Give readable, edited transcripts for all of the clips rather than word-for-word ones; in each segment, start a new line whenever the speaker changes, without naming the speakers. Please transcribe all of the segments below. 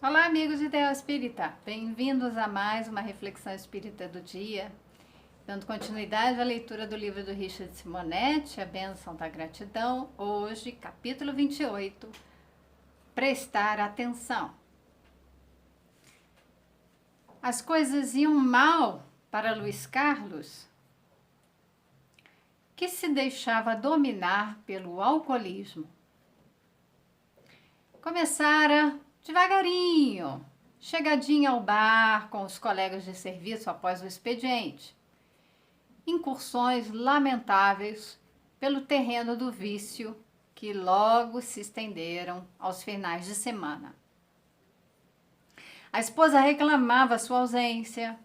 Olá, amigos de Ideal Espírita. Bem-vindos a mais uma reflexão espírita do dia. Dando continuidade à leitura do livro do Richard Simonetti, A Bênção da Gratidão. Hoje, capítulo 28, Prestar Atenção. As coisas iam mal para Luiz Carlos, que se deixava dominar pelo alcoolismo. Começara devagarinho, chegadinha ao bar com os colegas de serviço após o expediente. Incursões lamentáveis pelo terreno do vício que logo se estenderam aos finais de semana. A esposa reclamava sua ausência,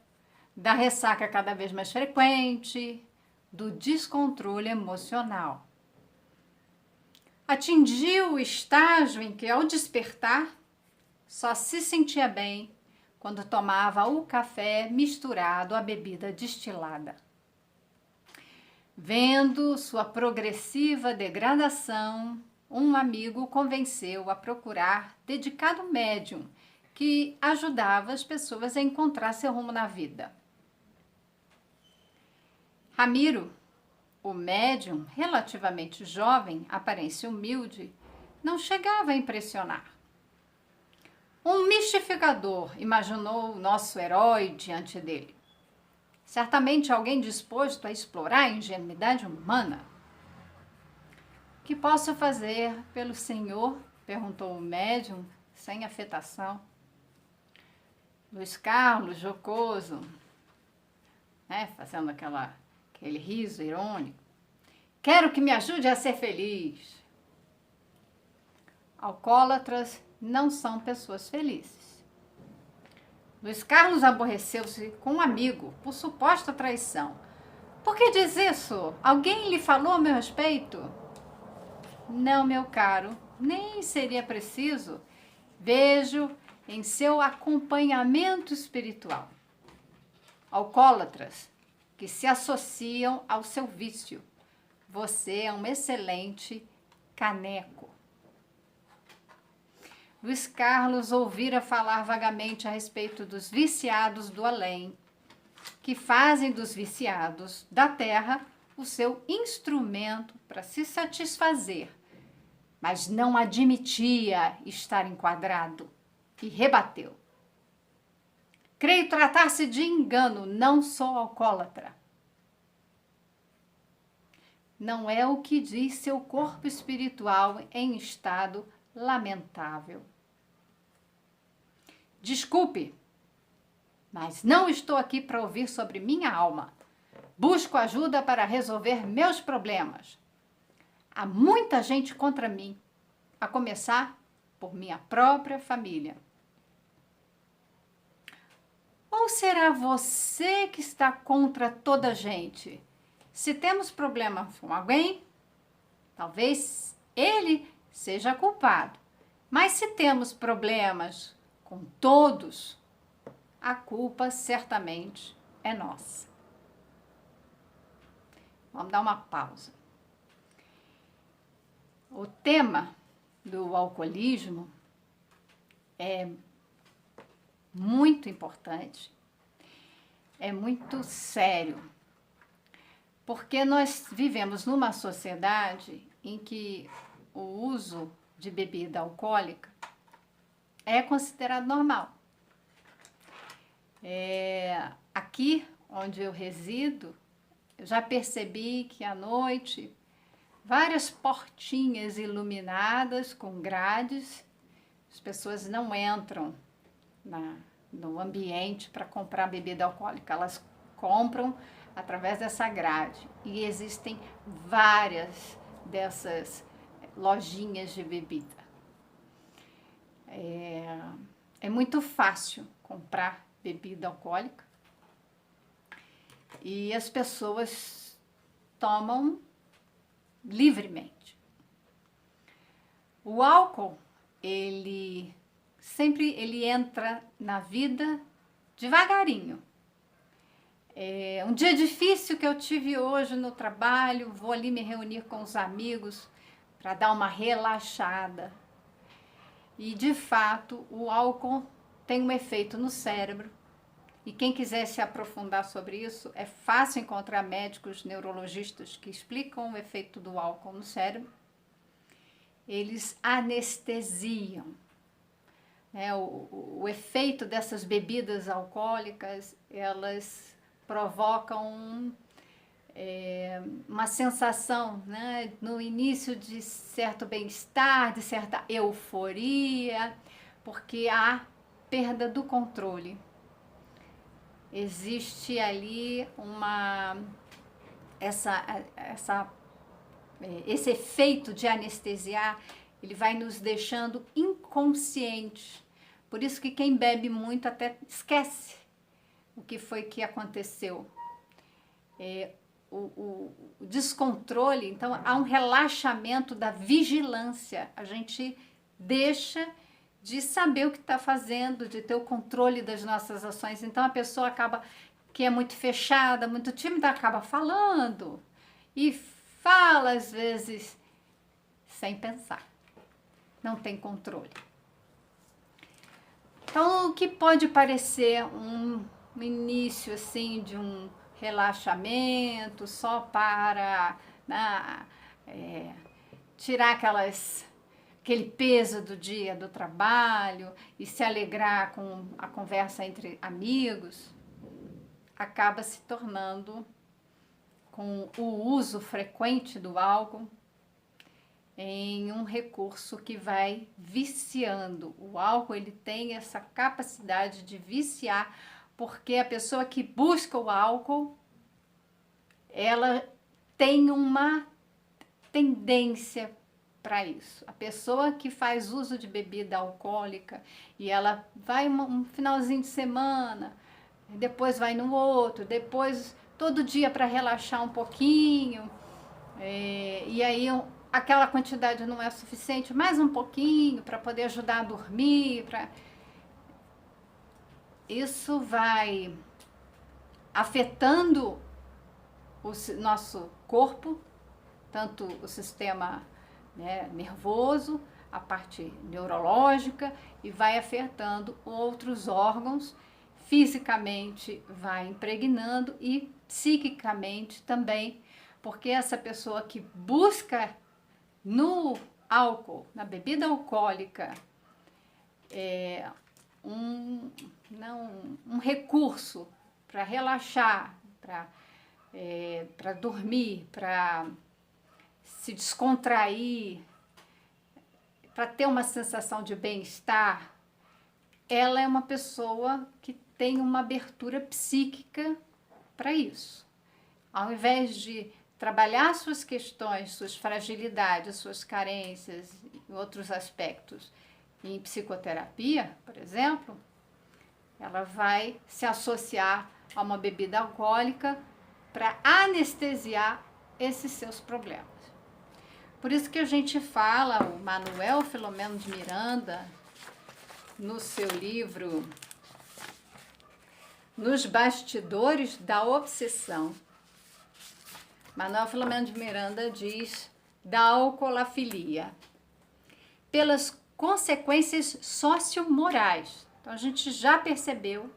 da ressaca cada vez mais frequente, do descontrole emocional. Atingiu o estágio em que, ao despertar, só se sentia bem quando tomava o café misturado à bebida destilada. Vendo sua progressiva degradação, um amigo o convenceu a procurar dedicado médium que ajudava as pessoas a encontrar seu rumo na vida. Ramiro, o médium, relativamente jovem, aparência humilde, não chegava a impressionar. Um mistificador, imaginou o nosso herói diante dele. Certamente alguém disposto a explorar a ingenuidade humana. O que posso fazer pelo senhor? Perguntou o médium, sem afetação. Luiz Carlos, jocoso, fazendo aquele riso irônico. Quero que me ajude a ser feliz. Alcoólatras não são pessoas felizes. Luiz Carlos aborreceu-se com um amigo por suposta traição. Por que diz isso? Alguém lhe falou a meu respeito? Não, meu caro, nem seria preciso. Vejo em seu acompanhamento espiritual. Alcoólatras que se associam ao seu vício. Você é um excelente caneco. Luiz Carlos ouvira falar vagamente a respeito dos viciados do além, que fazem dos viciados da terra o seu instrumento para se satisfazer, mas não admitia estar enquadrado e rebateu. Creio tratar-se de engano, não sou alcoólatra. Não é o que diz seu corpo espiritual em estado lamentável. Desculpe, mas não estou aqui para ouvir sobre minha alma. Busco ajuda para resolver meus problemas. Há muita gente contra mim, a começar por minha própria família. Ou será você que está contra toda a gente? Se temos problemas com alguém, talvez ele seja culpado. Mas se temos problemas com todos, a culpa certamente é nossa. Vamos dar uma pausa. O tema do alcoolismo é muito importante, é muito sério, porque nós vivemos numa sociedade em que o uso de bebida alcoólica é considerado normal. Aqui onde eu resido, eu já percebi que à noite, várias portinhas iluminadas com grades, as pessoas não entram no ambiente para comprar bebida alcoólica, elas compram através dessa grade. E existem várias dessas lojinhas de bebida. É muito fácil comprar bebida alcoólica e as pessoas tomam livremente. O álcool, ele entra na vida devagarinho. Um dia difícil que eu tive hoje no trabalho, vou ali me reunir com os amigos para dar uma relaxada. E, de fato, o álcool tem um efeito no cérebro. E quem quiser se aprofundar sobre isso, é fácil encontrar médicos neurologistas que explicam o efeito do álcool no cérebro. Eles anestesiam, né? O efeito dessas bebidas alcoólicas, elas provocam uma sensação, né, no início de certo bem-estar, de certa euforia, porque há perda do controle. Existe ali esse efeito de anestesiar, ele vai nos deixando inconscientes. Por isso que quem bebe muito até esquece o que foi que aconteceu. O descontrole, então há um relaxamento da vigilância. A gente deixa de saber o que está fazendo, de ter o controle das nossas ações. Então a pessoa acaba, que é muito fechada, muito tímida, acaba falando e fala às vezes sem pensar, não tem controle. Então o que pode parecer um início assim de um relaxamento só para tirar aquele peso do dia do trabalho e se alegrar com a conversa entre amigos, acaba se tornando, com o uso frequente do álcool, em um recurso que vai viciando. O álcool, ele tem essa capacidade de viciar, porque a pessoa que busca o álcool, ela tem uma tendência para isso. A pessoa que faz uso de bebida alcoólica e ela vai um finalzinho de semana, depois vai no outro, depois todo dia para relaxar um pouquinho, e aí aquela quantidade não é suficiente, mais um pouquinho para poder ajudar a dormir, isso vai afetando o nosso corpo, tanto o sistema, né, nervoso, a parte neurológica, e vai afetando outros órgãos, fisicamente vai impregnando e psiquicamente também, porque essa pessoa que busca no álcool, na bebida alcoólica, um recurso para relaxar, para dormir, para se descontrair, para ter uma sensação de bem-estar, ela é uma pessoa que tem uma abertura psíquica para isso. Ao invés de trabalhar suas questões, suas fragilidades, suas carências e outros aspectos em psicoterapia, por exemplo, ela vai se associar a uma bebida alcoólica para anestesiar esses seus problemas. Por isso que a gente fala, o Manuel Filomeno de Miranda, no seu livro Nos Bastidores da Obsessão, Manuel Filomeno de Miranda diz da alcoolafilia, pelas consequências sociomorais. Então a gente já percebeu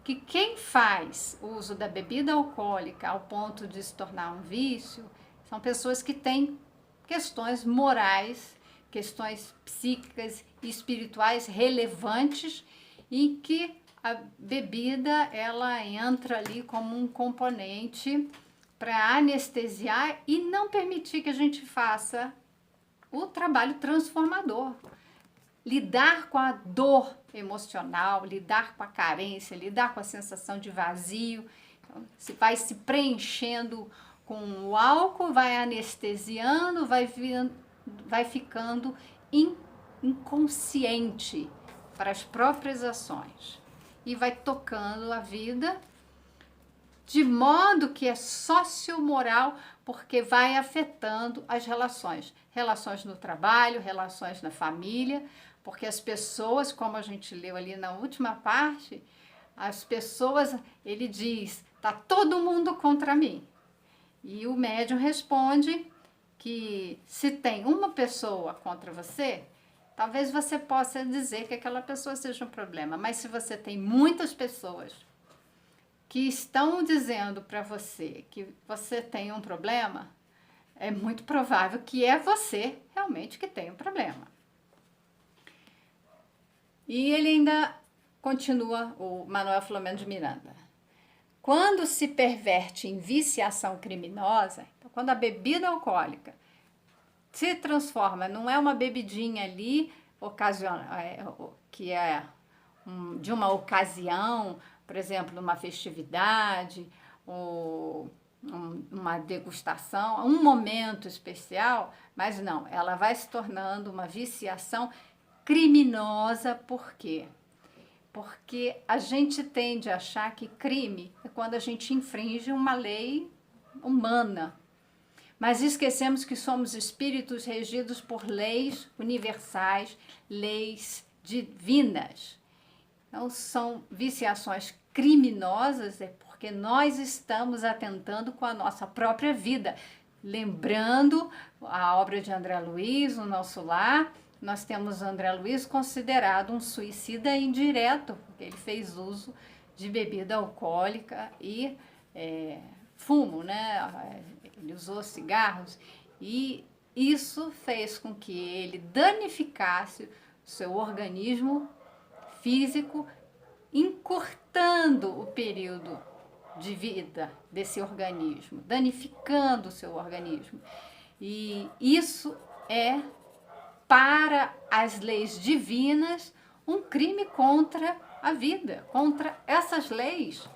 que quem faz uso da bebida alcoólica ao ponto de se tornar um vício são pessoas que têm questões morais, questões psíquicas e espirituais relevantes, e que a bebida ela entra ali como um componente para anestesiar e não permitir que a gente faça o trabalho transformador. Lidar com a dor emocional, lidar com a carência, lidar com a sensação de vazio. Então, se vai se preenchendo com o álcool, vai anestesiando, vai ficando inconsciente para as próprias ações e vai tocando a vida de modo que é sociomoral, porque vai afetando as relações no trabalho, relações na família, porque as pessoas, como a gente leu ali na última parte, as pessoas, ele diz, tá todo mundo contra mim. E o médium responde que se tem uma pessoa contra você, talvez você possa dizer que aquela pessoa seja um problema, mas se você tem muitas pessoas que estão dizendo para você que você tem um problema, é muito provável que é você realmente que tem um problema. E ele ainda continua, o Manuel Filomeno de Miranda. Quando se perverte em viciação criminosa, então, quando a bebida alcoólica se transforma, não é uma bebidinha ali que é de uma ocasião, por exemplo, uma festividade, ou uma degustação, um momento especial, mas não, ela vai se tornando uma viciação criminosa. Por quê? Porque a gente tende a achar que crime é quando a gente infringe uma lei humana. Mas esquecemos que somos espíritos regidos por leis universais, leis divinas. Então, são viciações criminosas, é porque nós estamos atentando com a nossa própria vida. Lembrando a obra de André Luiz, O Nosso Lar, nós temos André Luiz considerado um suicida indireto, porque ele fez uso de bebida alcoólica e fumo, né? Ele usou cigarros e isso fez com que ele danificasse o seu organismo físico, encurtando o período de vida desse organismo, danificando o seu organismo. E isso é, para as leis divinas, um crime contra a vida, contra essas leis.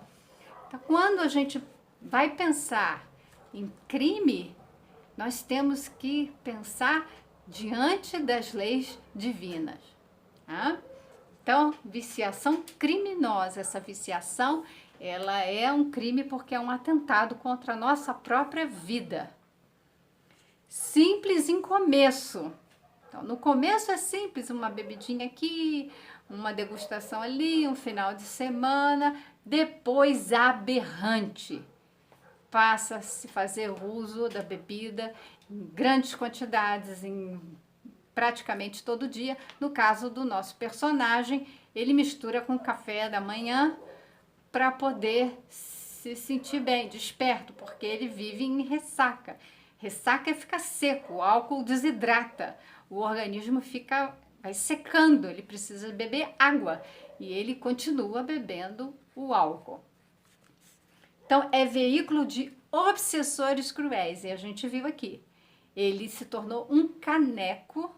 Então, quando a gente vai pensar em crime, nós temos que pensar diante das leis divinas. Tá? Então, viciação criminosa, essa viciação, ela é um crime porque é um atentado contra a nossa própria vida. Simples em começo. Então, no começo é simples, uma bebidinha aqui, uma degustação ali, um final de semana, depois aberrante. Passa a se fazer uso da bebida em grandes quantidades, em praticamente todo dia. No caso do nosso personagem, ele mistura com café da manhã para poder se sentir bem, desperto, porque ele vive em ressaca. Ressaca é ficar seco, o álcool desidrata, o organismo vai secando, ele precisa beber água e ele continua bebendo o álcool. Então, é veículo de obsessores cruéis, e a gente viu aqui. Ele se tornou um caneco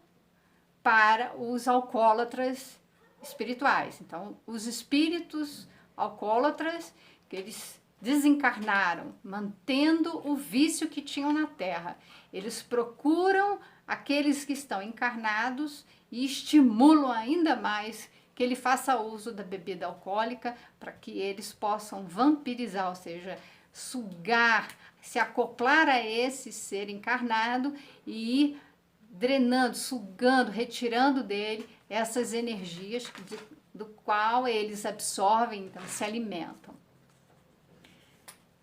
para os alcoólatras espirituais. Então, os espíritos alcoólatras, que eles desencarnaram, mantendo o vício que tinham na Terra. Eles procuram aqueles que estão encarnados e estimulam ainda mais que ele faça uso da bebida alcoólica para que eles possam vampirizar, ou seja, sugar, se acoplar a esse ser encarnado e ir drenando, sugando, retirando dele essas energias do qual eles absorvem, então se alimentam.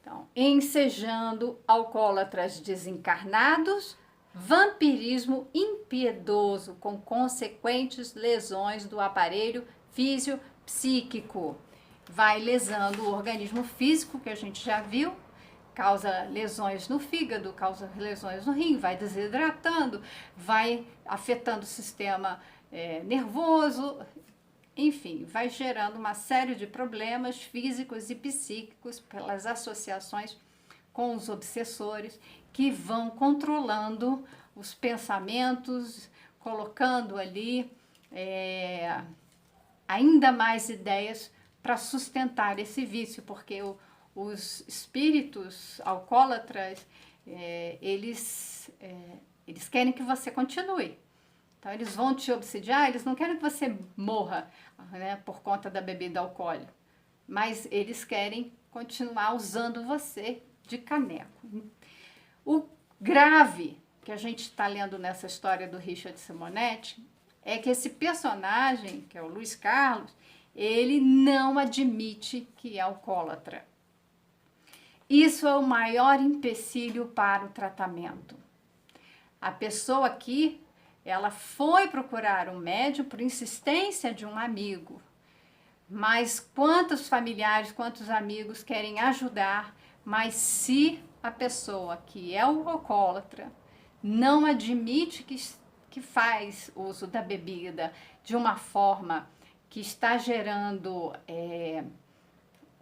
Então, ensejando alcoólatras desencarnados, vampirismo impiedoso com consequentes lesões do aparelho físio-psíquico. Vai lesando o organismo físico, que a gente já viu, causa lesões no fígado, causa lesões no rim, vai desidratando, vai afetando o sistema nervoso, enfim, vai gerando uma série de problemas físicos e psíquicos pelas associações com os obsessores que vão controlando os pensamentos, colocando ali ainda mais ideias para sustentar esse vício, porque os espíritos alcoólatras, eles querem que você continue. Então, eles vão te obsidiar, eles não querem que você morra, né, por conta da bebida alcoólica, mas eles querem continuar usando você de caneco. O grave que a gente está lendo nessa história do Richard Simonetti é que esse personagem, que é o Luiz Carlos, ele não admite que é alcoólatra. Isso é o maior empecilho para o tratamento. A pessoa aqui ela foi procurar um médium por insistência de um amigo. Mas quantos familiares, quantos amigos querem ajudar, mas se a pessoa que é o alcoólatra não admite que faz uso da bebida de uma forma que está gerando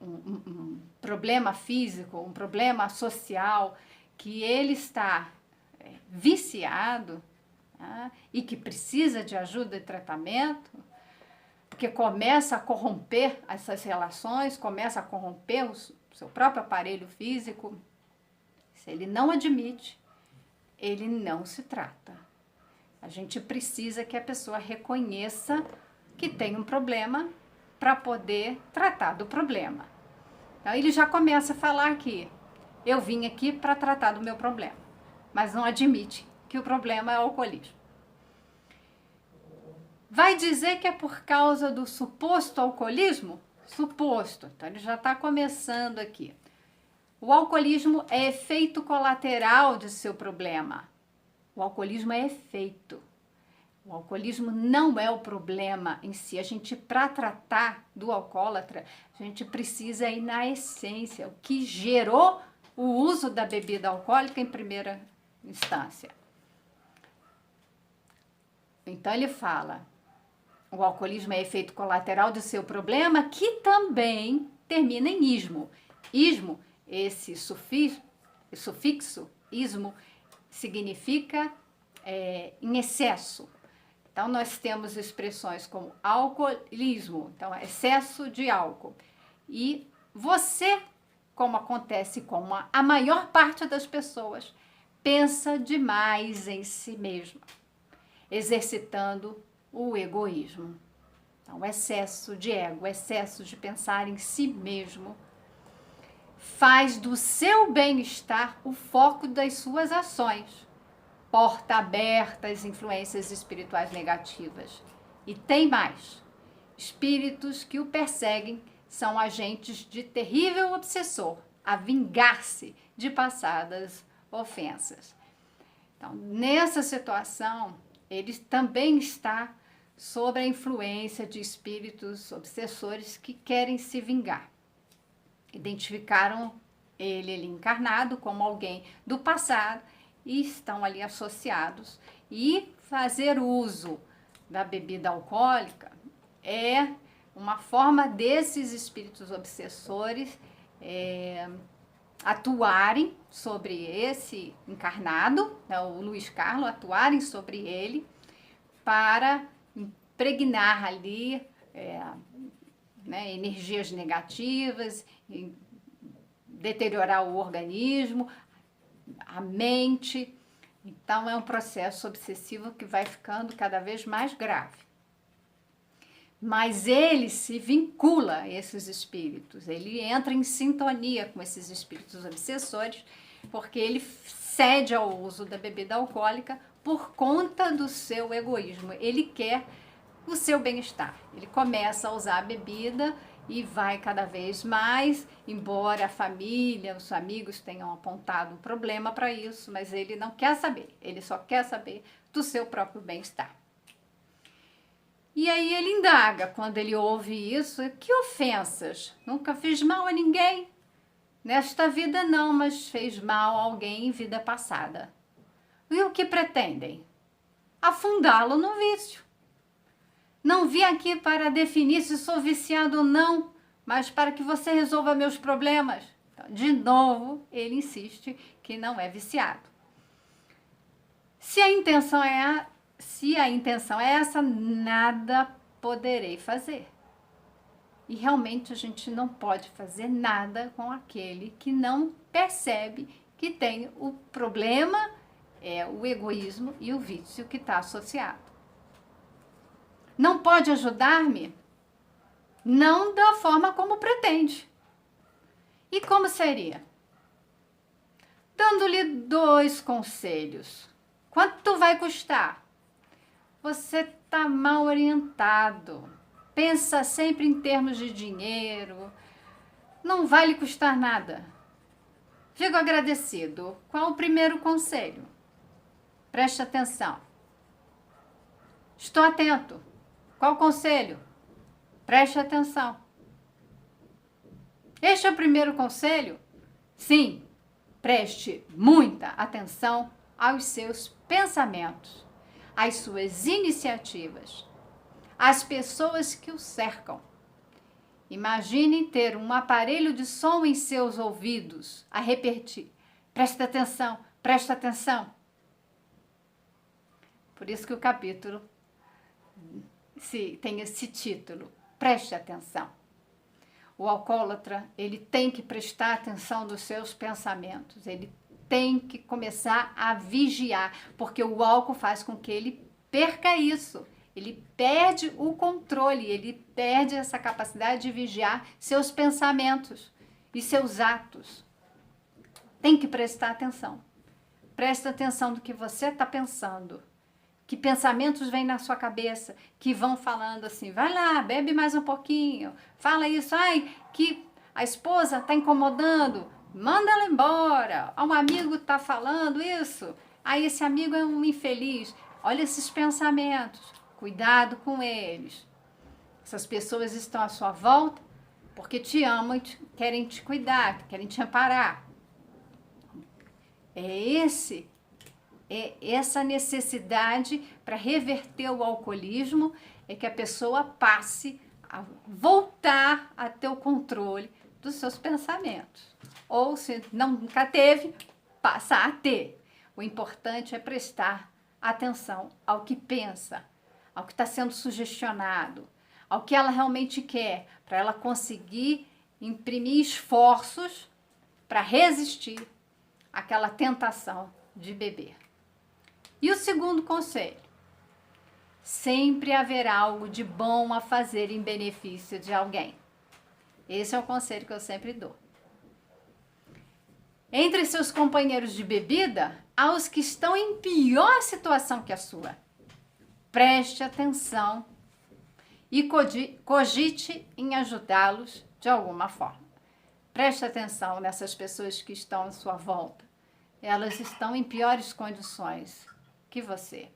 um problema físico, um problema social, que ele está viciado, tá? E que precisa de ajuda e tratamento, porque começa a corromper essas relações, começa a corromper o seu próprio aparelho físico. Se ele não admite, ele não se trata. A gente precisa que a pessoa reconheça que tem um problema para poder tratar do problema. Então ele já começa a falar aqui, eu vim aqui para tratar do meu problema, mas não admite que o problema é o alcoolismo. Vai dizer que é por causa do suposto alcoolismo? Suposto. Então ele já está começando aqui. O alcoolismo é efeito colateral de seu problema. O alcoolismo é efeito. O alcoolismo não é o problema em si. A gente, para tratar do alcoólatra, a gente precisa ir na essência, o que gerou o uso da bebida alcoólica em primeira instância. Então ele fala, o alcoolismo é efeito colateral do seu problema, que também termina em ismo. Ismo, esse sufixo, ismo, significa em excesso. Então, nós temos expressões como alcoolismo, então, excesso de álcool. E você, como acontece com a maior parte das pessoas, pensa demais em si mesma, exercitando o egoísmo. Então, excesso de ego, excesso de pensar em si mesmo, faz do seu bem-estar o foco das suas ações. Porta aberta às influências espirituais negativas. E tem mais. Espíritos que o perseguem são agentes de terrível obsessor, a vingar-se de passadas ofensas. Então, nessa situação, ele também está sob a influência de espíritos obsessores que querem se vingar. Identificaram ele encarnado como alguém do passado e estão ali associados. E fazer uso da bebida alcoólica é uma forma desses espíritos obsessores atuarem sobre esse encarnado, né, o Luiz Carlos, atuarem sobre ele para impregnar ali energias negativas, deteriorar o organismo, a mente. Então é um processo obsessivo que vai ficando cada vez mais grave. Mas ele se vincula a esses espíritos, ele entra em sintonia com esses espíritos obsessores, porque ele cede ao uso da bebida alcoólica por conta do seu egoísmo. Ele quer o seu bem-estar. Ele começa a usar a bebida e vai cada vez mais, embora a família, os amigos tenham apontado um problema para isso, mas ele não quer saber, ele só quer saber do seu próprio bem-estar. E aí ele indaga, quando ele ouve isso, que ofensas? Nunca fiz mal a ninguém. Nesta vida não, mas fez mal a alguém em vida passada. E o que pretendem? Afundá-lo no vício. Não vim aqui para definir se sou viciado ou não, mas para que você resolva meus problemas. Então, de novo, ele insiste que não é viciado. Se a intenção é essa, nada poderei fazer. E realmente a gente não pode fazer nada com aquele que não percebe que tem o problema, o egoísmo e o vício que está associado. Não pode ajudar-me? Não da forma como pretende. E como seria? Dando-lhe 2 conselhos. Quanto vai custar? Você está mal orientado. Pensa sempre em termos de dinheiro. Não vai lhe custar nada. Fico agradecido. Qual o primeiro conselho? Preste atenção. Estou atento. Qual o conselho? Preste atenção. Este é o primeiro conselho? Sim, preste muita atenção aos seus pensamentos, às suas iniciativas, às pessoas que o cercam. Imagine ter um aparelho de som em seus ouvidos a repetir: presta atenção, presta atenção. Por isso que o capítulo tem esse título, preste atenção. O alcoólatra, ele tem que prestar atenção nos seus pensamentos, ele tem que começar a vigiar, porque o álcool faz com que ele perca isso. Ele perde o controle, ele perde essa capacidade de vigiar seus pensamentos e seus atos. Tem que prestar atenção. Presta atenção no que você está pensando. Que pensamentos vêm na sua cabeça, que vão falando assim, vai lá, bebe mais um pouquinho, fala isso, ai, que a esposa está incomodando, manda ela embora, um amigo está falando isso, aí esse amigo é um infeliz. Olha esses pensamentos, cuidado com eles. Essas pessoas estão à sua volta porque te amam e querem te cuidar, querem te amparar. Essa necessidade para reverter o alcoolismo é que a pessoa passe a voltar a ter o controle dos seus pensamentos. Ou se nunca teve, passa a ter. O importante é prestar atenção ao que pensa, ao que está sendo sugestionado, ao que ela realmente quer, para ela conseguir imprimir esforços para resistir àquela tentação de beber. E o segundo conselho: sempre haverá algo de bom a fazer em benefício de alguém. Esse é o conselho que eu sempre dou. Entre seus companheiros de bebida, há os que estão em pior situação que a sua. Preste atenção e cogite em ajudá-los de alguma forma. Preste atenção nessas pessoas que estão à sua volta. Elas estão em piores condições que você.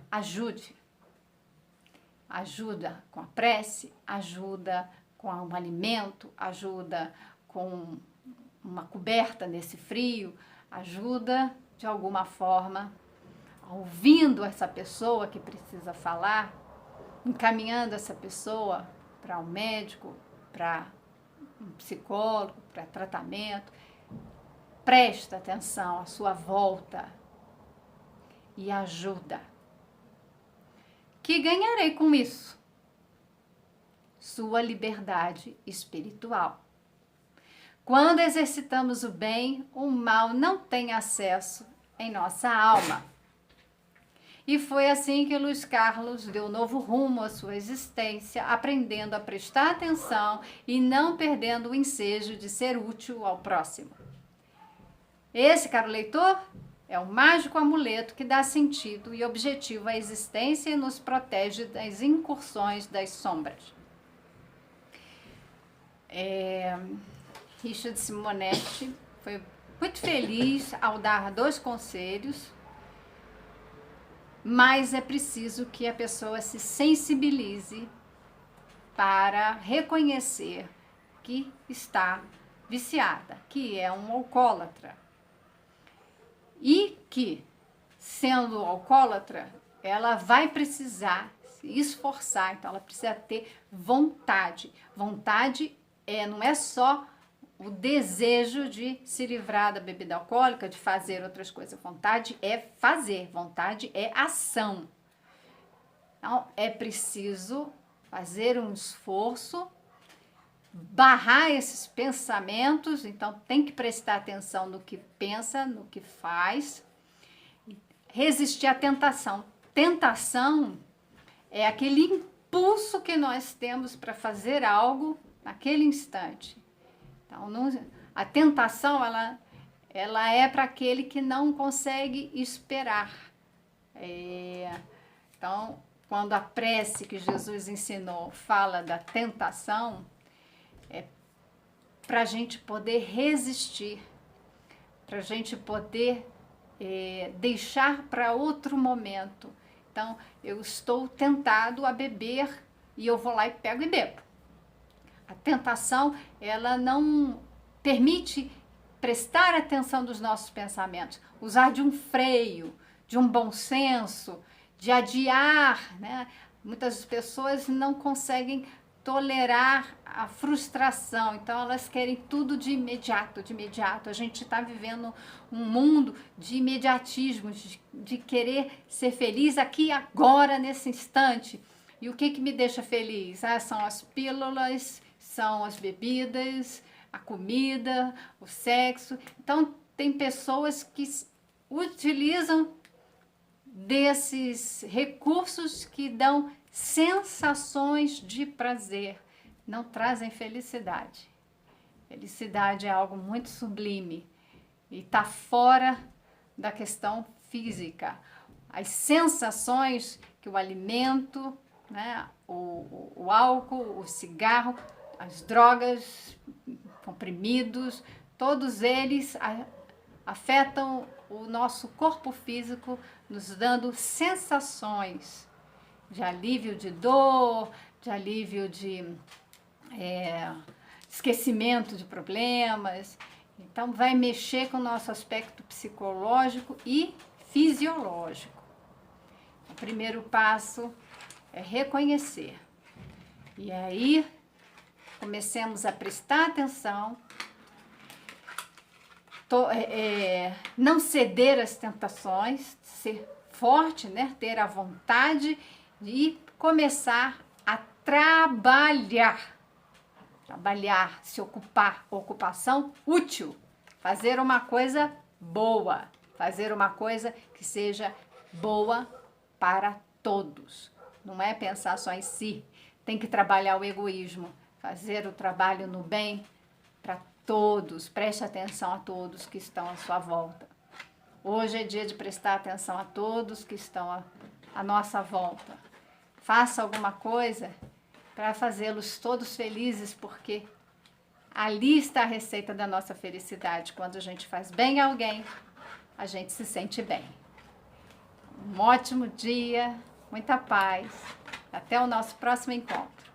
Ajude. Ajuda com a prece, ajuda com um alimento, ajuda com uma coberta nesse frio, ajuda de alguma forma, ouvindo essa pessoa que precisa falar, encaminhando essa pessoa para um médico, para um psicólogo, para tratamento. Presta atenção à sua volta e ajuda. Que ganharei com isso? Sua liberdade espiritual. Quando exercitamos o bem, o mal não tem acesso em nossa alma. E foi assim que Luiz Carlos deu novo rumo à sua existência, aprendendo a prestar atenção e não perdendo o ensejo de ser útil ao próximo. Esse, caro leitor, é o mágico amuleto que dá sentido e objetivo à existência e nos protege das incursões das sombras. Richard Simonetti foi muito feliz ao dar 2 conselhos, mas é preciso que a pessoa se sensibilize para reconhecer que está viciada, que é um alcoólatra. E que, sendo alcoólatra, ela vai precisar se esforçar, então ela precisa ter vontade. Vontade não é só o desejo de se livrar da bebida alcoólica, de fazer outras coisas. Vontade é fazer, vontade é ação. Então, é preciso fazer um esforço, barrar esses pensamentos, então tem que prestar atenção no que pensa, no que faz, resistir à tentação. Tentação é aquele impulso que nós temos para fazer algo naquele instante. Então, a tentação, ela é para aquele que não consegue esperar. Então, quando a prece que Jesus ensinou fala da tentação, é para a gente poder resistir, para a gente poder deixar para outro momento. Então, eu estou tentado a beber e eu vou lá e pego e bebo. A tentação, ela não permite prestar atenção dos nossos pensamentos, usar de um freio, de um bom senso, de adiar, né? Muitas pessoas não conseguem tolerar a frustração, então elas querem tudo de imediato, de imediato. A gente está vivendo um mundo de imediatismo, de querer ser feliz aqui e agora, nesse instante. E o que me deixa feliz? São as pílulas, são as bebidas, a comida, o sexo. Então, tem pessoas que utilizam desses recursos que dão sensações de prazer, não trazem felicidade. Felicidade é algo muito sublime e está fora da questão física. As sensações que o alimento, né, o álcool, o cigarro, as drogas, comprimidos, todos eles afetam o nosso corpo físico, nos dando sensações de alívio de dor, de alívio de esquecimento de problemas. Então, vai mexer com o nosso aspecto psicológico e fisiológico. O primeiro passo é reconhecer. E aí, comecemos a prestar atenção, não ceder às tentações, ser forte, né? Ter a vontade de começar a trabalhar, se ocupar, ocupação útil, fazer uma coisa boa, fazer uma coisa que seja boa para todos. Não é pensar só em si, tem que trabalhar o egoísmo, fazer o trabalho no bem para todos, preste atenção a todos que estão à sua volta. Hoje é dia de prestar atenção a todos que estão à nossa volta. Faça alguma coisa para fazê-los todos felizes, porque ali está a receita da nossa felicidade. Quando a gente faz bem a alguém, a gente se sente bem. Um ótimo dia, muita paz. Até o nosso próximo encontro.